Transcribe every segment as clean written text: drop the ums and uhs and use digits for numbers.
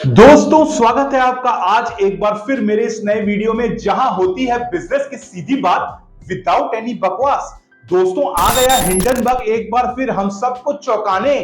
दोस्तों स्वागत है आपका आज एक बार फिर मेरे इस नए वीडियो में जहां होती है बिजनेस की सीधी बात विदाउट एनी बकवास। दोस्तों आ गया हिंडनबर्ग एक बार फिर हम सबको चौंकाने।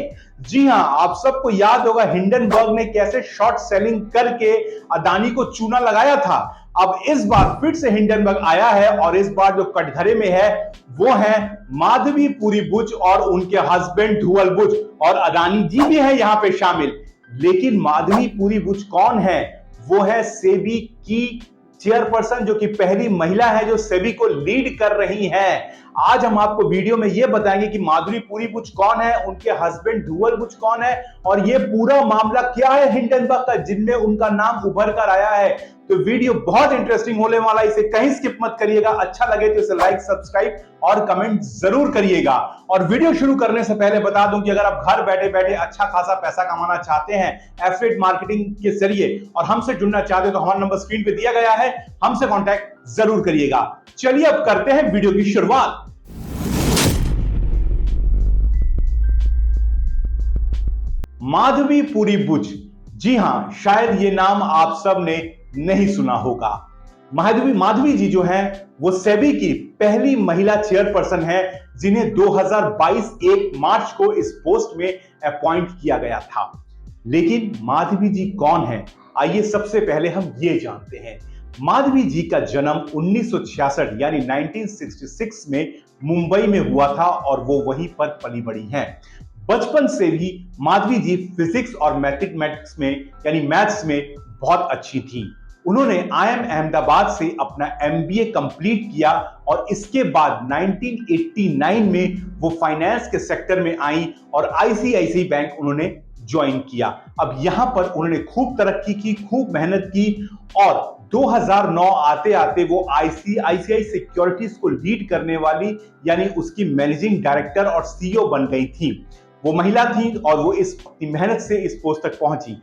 जी हां, आप सबको याद होगा हिंडनबर्ग ने कैसे शॉर्ट सेलिंग करके अदानी को चूना लगाया था। अब इस बार फिर से हिंडनबर्ग आया है और इस बार जो कटघरे में है वो है माधवी पुरी बुच और उनके हस्बैंड धुवल बुच, और अदानी जी भी है यहां पे शामिल। लेकिन माधवी पुरी बुच कौन है? वो है सेबी की चेयरपर्सन, जो कि पहली महिला है जो सेबी को लीड कर रही हैं। आज हम आपको वीडियो में यह बताएंगे कि माधुरी पुरी बुच कौन है, उनके हस्बैंड धुवल बुच कौन है, और यह पूरा मामला क्या है हिंडनबर्ग का जिनमें उनका नाम उभर कर आया है। तो वीडियो बहुत इंटरेस्टिंग होने वाला है, इसे कहीं स्किप मत करिएगा। अच्छा लगे तो इसे लाइक, सब्सक्राइब और कमेंट जरूर करिएगा। और वीडियो शुरू करने से पहले बता दूं कि अगर आप घर बैठे बैठे अच्छा खासा पैसा कमाना चाहते हैं एफिलिएट मार्केटिंग के जरिए और हमसे जुड़ना चाहते हैं तो हमारा नंबर स्क्रीन पे दिया गया है, हमसे कांटेक्ट जरूर करिएगा। चलिए अब करते हैं वीडियो की शुरुआत। माधवी पुरी बुच, जी हां, शायद ये नाम आप सब ने नहीं सुना होगा। माधवी माधवी जी जो हैं वो सेबी की पहली महिला चेयरपर्सन है जिन्हें 2022 1 मार्च को इस पोस्ट में अपॉइंट किया गया था। लेकिन माधवी जी कौन है, आइए सबसे पहले हम ये जानते हैं। माधवी जी का जन्म 1966 यानी 1966 में मुंबई में हुआ था और वो वहीं पर पली बड़ी हैं। बचपन से ही माधवी जी फिजिक्स और मैथमेटिक्स में यानी मैथ्स में बहुत अच्छी थी। उन्होंने आईआईएम अहमदाबाद से अपना एमबीए कंप्लीट किया और इसके बाद 1989 में वो फाइनेंस के सेक्टर में आई और आईसीआईसीआई बैंक उन्होंने ज्वाइन किया। अब यहां पर उन्होंने खूब तरक्की की, खूब मेहनत की और 2009 आते आते वो आईसीआईसीआई सिक्योरिटीज को लीड करने वाली यानी उसकी मैनेजिंग डायरेक्टर और सीईओ बन गई थी। वो महिला थी और वो इस मेहनत से इस पोस्ट तक पहुंची।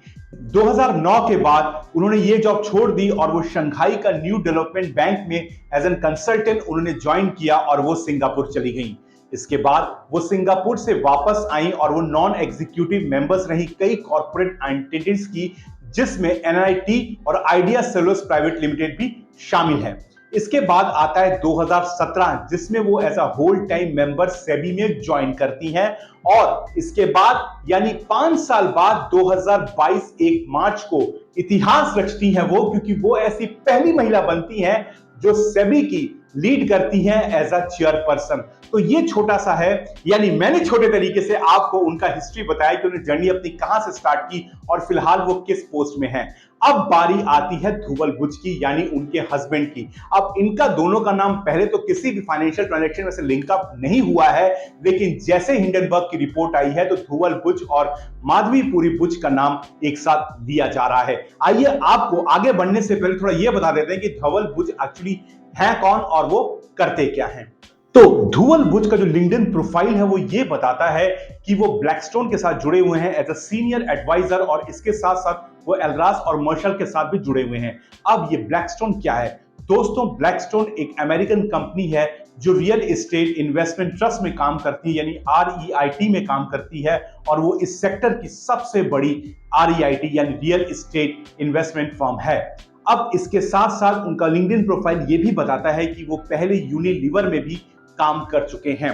2009 के बाद उन्होंने ये जॉब छोड़ दी और वो शंघाई का न्यू डेवलपमेंट बैंक में एज एन कंसल्टेंट उन्होंने ज्वाइन किया और वो सिंगापुर चली गई। इसके बाद वो सिंगापुर से वापस आई और वो नॉन एग्जीक्यूटिव मेंबर्स रही कई कॉर्पोरेट एंटिटीज की, जिसमें एनआईटी और आइडिया सेलुलर्स प्राइवेट लिमिटेड भी शामिल है। इसके बाद आता है 2017 जिसमें वो as a whole time member SEBI में ज्वाइन करती हैं और इसके बाद यानी 5 साल बाद 2022 1 मार्च को इतिहास रचती हैं वो, क्योंकि वो ऐसी पहली महिला बनती हैं जो सेबी की लीड करती हैं एज अ चेयरपर्सन। तो ये छोटा सा है, यानी मैंने छोटे तरीके से आपको उनका हिस्ट्री बताया कि उन्हें जर्नी अपनी कहां से स्टार्ट की और फिलहाल वो किस पोस्ट में हैं। अब बारी आती है धुवल बुच की यानी उनके हस्बैंड की। अब इनका दोनों का नाम पहले तो किसी भी फाइनेंशियल ट्रांजैक्शन में से लिंकअप नहीं हुआ है, लेकिन जैसे हिंडनबर्ग की रिपोर्ट आई है तो धुवल बुच और माधवी पुरी बुच का नाम एक साथ लिया जा रहा है। आइए आपको आगे बढ़ने से पहले थोड़ा यह बता देते हैं कि धुवल बुच एक्चुअली है कौन और वो करते क्या हैं। तो धुवल बुच का जो लिंक्डइन प्रोफाइल है वो ये बताता है कि वो ब्लैकस्टोन के साथ जुड़े हुए हैं एज अ सीनियर एडवाइजर और इसके साथ साथ वो एलरास और मर्शल के साथ भी जुड़े हुए हैं। अब ये ब्लैकस्टोन क्या है? दोस्तों ब्लैकस्टोन एक अमेरिकन कंपनी है जो रियल एस्टेट इन्वेस्टमेंट ट्रस्ट में काम करती है यानी आरईआईटी में काम करती है और वो इस सेक्टर की सबसे बड़ी आरईआईटी यानी रियल एस्टेट इन्वेस्टमेंट फर्म है। अब इसके साथ साथ उनका लिंक्डइन प्रोफाइल ये भी बताता है कि वो पहले यूनिलीवर में भी काम कर चुके हैं।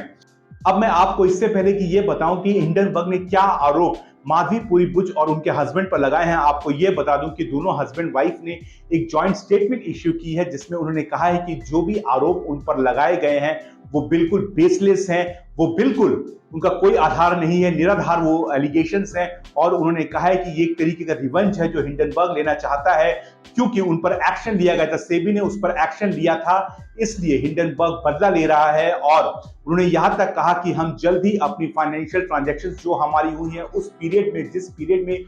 अब मैं आपको इससे पहले कि ये बताऊं कि हिंडनबर्ग ने क्या आरोप माधवी पुरी बुच और उनके हस्बैंड पर लगाए हैं, आपको ये बता दूं कि दोनों हस्बैंड वाइफ ने एक जॉइंट स्टेटमेंट इश्यू की है जिसमें उन्होंने कहा है कि जो भी आरोप उन पर लगाए गए हैं वो बिल्कुल बेसलेस हैं, वो बिल्कुल उनका कोई आधार नहीं है, निराधार वो एलिगेशंस हैं। और उन्होंने कहा है कि ये एक तरीके का रिवेंज है जो हिंडनबर्ग लेना चाहता है, क्योंकि उन पर एक्शन लिया गया था, सेबी ने उस पर एक्शन लिया था, इसलिए हिंडनबर्ग बदला ले रहा है। और उन्होंने यहां तक कहा कि हम जल्द ही अपनी फाइनेंशियल ट्रांजैक्शंस जो हमारी हुई हैं उस पीरियड में, जिस पीरियड में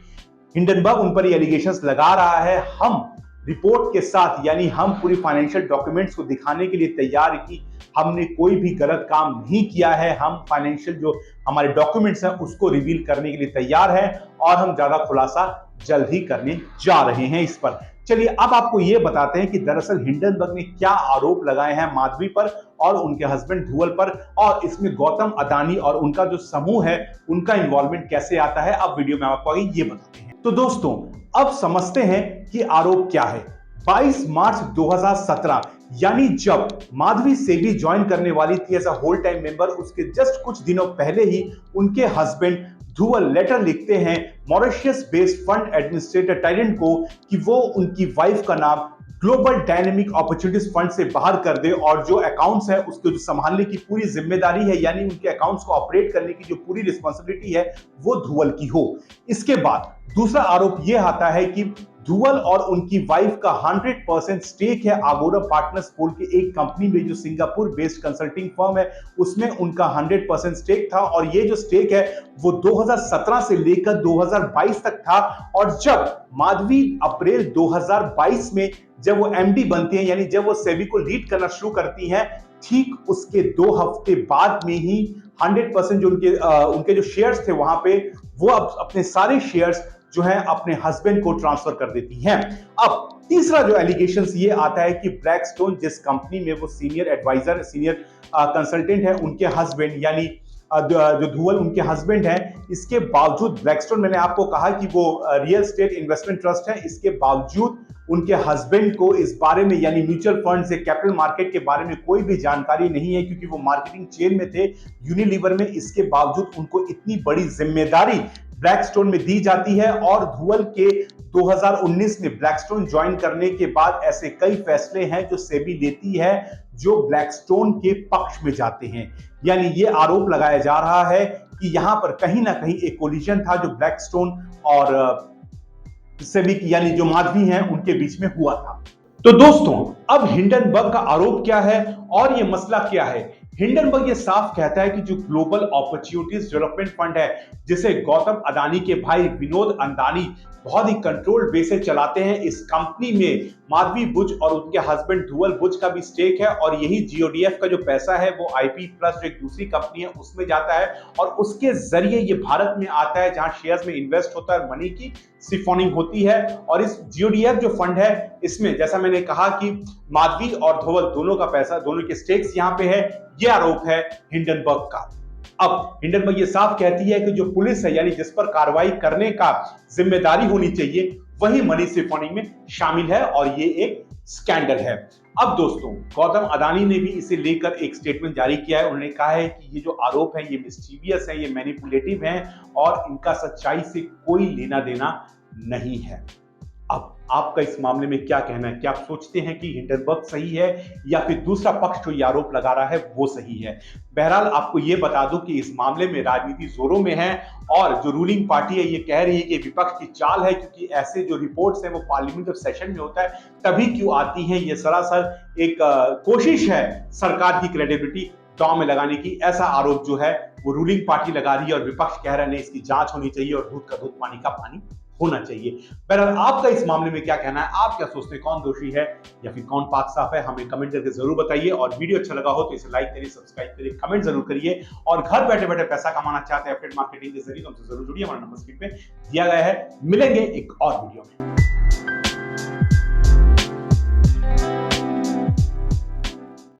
हिंडनबर्ग उन पर ये एलिगेशंस लगा रहा है, हम रिपोर्ट के साथ यानी हम पूरी फाइनेंशियल डॉक्यूमेंट्स को दिखाने के लिए तैयार कि हमने कोई भी गलत काम नहीं किया है, हम फाइनेंशियल जो हमारे डॉक्यूमेंट्स हैं उसको रिवील करने के लिए तैयार हैं और हम ज्यादा खुलासा जल्द ही करने जा रहे हैं इस पर। चलिए अब आपको यह बताते हैं कि दरअसल हिंडनबर्ग ने क्या आरोप लगाए हैं माधवी पर और उनके हस्बैंड धुवल पर, और इसमें गौतम अदानी और उनका जो समूह है उनका इन्वॉल्वमेंट कैसे आता है। अब वीडियो में आपको आगे ये बताते हैं। तो दोस्तों अब समझते हैं कि आरोप क्या है। 22 मार्च 2017 यानी जब माधवी सेबी ज्वाइन करने वाली थी as a whole time member, उसके जस्ट कुछ दिनों पहले ही उनके हस्बैंड ध्रुवल लेटर लिखते हैं मॉरिशियस बेस्ड फंड एडमिनिस्ट्रेटर टाइडेंट को कि वो उनकी वाइफ का नाम ग्लोबल डायनेमिक अपॉर्चुनिटीज फंड से बाहर कर दे और जो अकाउंट्स है उसको जो संभालने की पूरी जिम्मेदारी है, यानी उनके अकाउंट्स को ऑपरेट करने की जो पूरी रिस्पॉन्सिबिलिटी है वो ध्रुवल की हो। इसके बाद दूसरा आरोप यह आता है कि ध्रुवल और उनकी वाइफ का 100% स्टेक है आगोरा पार्टनर्स पोल के एक कंपनी में जो सिंगापुर बेस्ड कंसल्टिंग फर्म है, उसमें उनका 100% स्टेक था और ये जो स्टेक है वो 2017 से लेकर 2022 तक था। और जब माधवी अप्रैल 2022 में जब वो एमडी बनती हैं, यानी जब वो सेबी को लीड करना शुरू करती हैं, ठीक उसके 2 हफ्ते बाद में ही 100% जो उनके जो शेयर्स थे वहां पे वो अब अपने सारे शेयर्स जो है अपने हस्बैंड को ट्रांसफर कर देती हैं। अब तीसरा जो एलिगेशंस ये आता है कि ब्लैकस्टोन जिस कंपनी में वो सीनियर एडवाइजर सीनियर कंसल्टेंट है, उनके हस्बैंड यानी जो ध्रुवल उनके हस्बैंड हैं, इसके बावजूद ब्लैकस्टोन, मैंने आपको कहा कि वो रियल स्टेट इन्वेस्टमेंट ट्रस्ट है, इसके बावजूद उनके हस्बैंड को इस बारे में यानी म्यूचुअल फंड से कैपिटल मार्केट के बारे में कोई भी जानकारी नहीं है, क्योंकि वो मार्केटिंग चेन में थे यूनिलीवर में। इसके बावजूद उनको इतनी बड़ी जिम्मेदारी ब्लैकस्टोन में दी जाती है और ध्रुवल के 2019 में ब्लैकस्टोन ज्वाइन करने के बाद ऐसे कई फैसले हैं जो सेबी लेती है जो ब्लैकस्टोन के पक्ष में जाते हैं। यानी यह आरोप लगाया जा रहा है कि यहां पर कहीं ना कहीं एक कोलिजन था जो ब्लैकस्टोन और सेबी यानी जो माधवी हैं उनके बीच में हुआ था। तो दोस्तों, अब हिंडनबर्ग का आरोप क्या है और यह मसला क्या है। हिंडनबर्ग ये साफ कहता है कि जो ग्लोबल अपॉर्चुनिटीज डेवलपमेंट फंड है, जिसे गौतम अडानी के भाई विनोद अंबानी बहुत ही कंट्रोल्ड बेस से चलाते हैं, इस कंपनी में माधवी बुच और उनके हस्बैंड ध्रुवल बुच का भी स्टेक है और यही जीओडीएफ का जो पैसा है वो आईपी प्लस जो एक दूसरी कंपनी है उसमें जाता है और उसके जरिए ये भारत में आता है जहां शेयर्स में इन्वेस्ट होता है, मनी की सिफोनिंग होती है। और इस जीओडीएफ जो फंड है इसमें जैसा मैंने कहा कि माधवी और ध्रुवल दोनों का पैसा, दोनों के स्टेक्स यहां पे है, ये आरोप है हिंडनबर्ग का। अब हिंडनबर्ग ये साफ कहती है कि जो पुलिस है यानी जिस पर कार्रवाई करने का जिम्मेदारी होनी चाहिए वही मनी सिफोनिंग में शामिल है और ये एक स्कैंडल है। अब दोस्तों, गौतम अडानी ने भी इसे लेकर एक स्टेटमेंट जारी किया है। उन्होंने कहा है कि ये जो आरोप है ये मिस्चीवियस है, ये मैनिपुलेटिव है और इनका सच्चाई से कोई लेना देना नहीं है। अब आपका इस मामले में क्या कहना है? क्या आप सोचते हैं कि हिंडनबर्ग सही है या फिर दूसरा पक्ष जो ये आरोप लगा रहा है वो सही है? बहरहाल आपको ये बता दूं कि इस मामले में राजनीति जोरों में है और जो रूलिंग पार्टी है ये कह रही है कि विपक्ष की चाल है, क्योंकि ऐसे जो रिपोर्ट्स हैं वो पार्लियामेंट जब सेशन में होता है तभी क्यों आती हैं। ये सरासर एक कोशिश है सरकार की क्रेडिबिलिटी दांव में लगाने की। ऐसा आरोप जो है वो रूलिंग पार्टी लगा रही है और विपक्ष कह रहा है नहीं, इसकी जांच होनी चाहिए और दूध का दूध पानी का पानी होना चाहिए। बहरहाल आपका इस मामले में क्या कहना है? आप क्या सोचते हैं, कौन दोषी है या फिर कौन पाक साफ है? हमें कमेंट करके जरूर बताइए और वीडियो अच्छा लगा हो तो इसे लाइक करिए, सब्सक्राइब करिए, कमेंट जरूर करिए। और घर बैठे बैठे पैसा कमाना चाहते हैं एफिलिएट मार्केटिंग के जरिए तो हमसे जरूर जुड़िए, हमारा नंबर स्क्रीन पे दिया गया है। मिलेंगे एक और वीडियो में।